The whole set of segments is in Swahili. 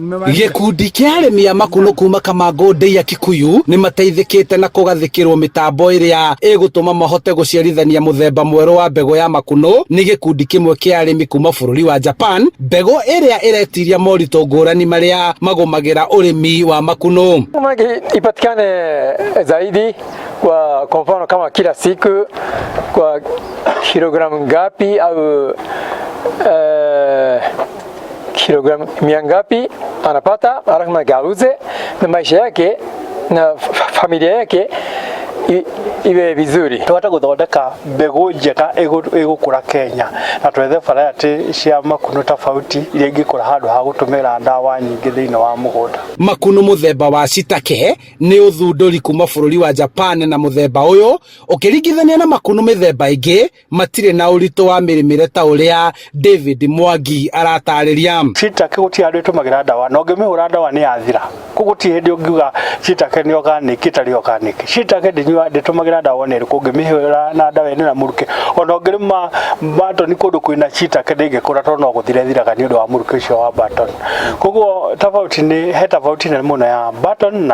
Gikundi kia arimi a makũnũ kuma Kamango Ndeiya Kikuyu ni mateithikite na kugathikirwo mitambo iria igutuma mahote guciarithania muthemba mweru wa mbegu ya makũnũ ni gikundi kimwe kia arimi kuma bururi wa Japan, mbegu iria iretiria morito ngurani maria magumagira urimi wa makũnũ. Ipatikane zaidi kwa mfano kama kila siku kwa kilogramu ngapi au kilogramu mia ngapi anapata, alafu magauze na maisha yake na familia yake iwe vizuri. Twata guthondeka mbegu njega igukura Kenya na twethe variety cia makũnũ tofauti iria ingikura handu ha gutumira ndawa nyingi thiini wa mugunda. Makũnũ muthemba wa shiitake ni uthunduri kuma bururi wa Japan, na muthemba uyu ukiringithania na makũnũ mithemba ingi matire na urito wa mirimire ta uria David Mwangi aratariria. Shiitake guti andu itumagira ndawa no ngimihura ndawa ni yathira, kuguti hindi ungiuga shiitake ni organic itari organic. Shiitake nditumagira ndawa ni riku ngimihura na ndawa ni na muruke ona ngirima baton kundu kwina shiitake ndingikura to no guthirethiraga ni undu wa muruke ucio wa baton. Koguo tofauti ni tofauti na muno ya baton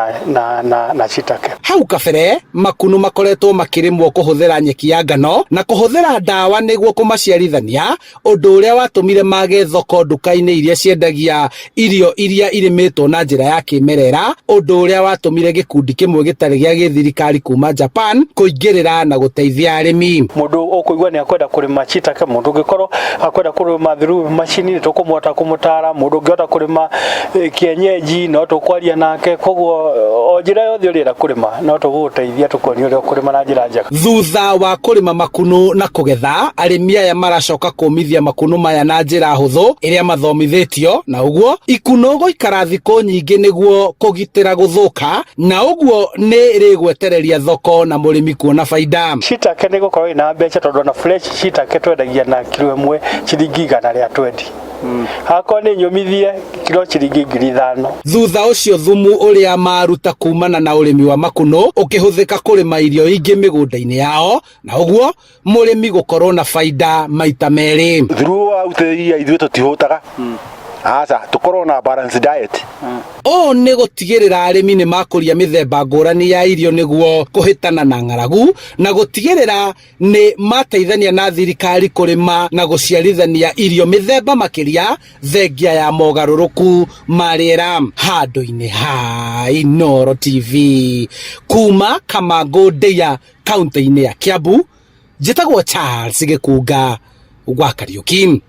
na shiitake. Hau kabere makũnũ makoretwo makirimwo kuhuthira nyeki ya ngano na kuhuthira ndawa niguo kumaciarithania, undu uria watumire mage thoko nduka-ini iria ciendagia irio iria irimitwo na njira ya kimerera, undu uria watumire gikundi kimwe gitari gia githirikari kuma Japan kuingirira na guteithia arimi. Mundu ukuigwa ni akwenda kurima shiitake, mundu ungikorwo akwenda kurima through machine tukumwota kumutara, mundu ungiota kurima kienyeji no tukwaria nake. Koguo o njira yothe urira kurima no tuguteithia tukonia uria kurima na njira njega. Thutha wa kurima makũnũ na kugetha, arimi aya maracoka kumithia makũnũ maya na njira huthu iria mathomithitio, na uguo ikuno guikara thikũ nyingi niguo kugitira guthuka, na uguo ni rigwetereria thoko na murimi kuona faida. Shiitake ni gukorwo ina mbeca tondu na fresh shiitake twendagia na kilo imwe ciringi 120. Hako ni nyumithie kilo ciringi 5,000. Thutha ucio thumu uria maruta kumana na urimi wa makũnũ ukihuthika kurima irio ingi migunda-ini yao, na uguo murimi gukorwo na faida maita meri. Through auteria ithuĩ tutihutaga aca tukorwo na balance diet. O ni gutigirira arimi ni makuria mithemba ngurani ya irio niguo kuhitana na ng'aragu, na gutigirira ni mateithania na thirikari kurima na guciarithania irio mithemba makiria thengia ya mogaruruku ma riera. Handu-ini ha Inooro TV kuma Kamango Ndeiya kaunti-ini ya Kiambu, njitagwo Charles Gikunga gwa Kariuki.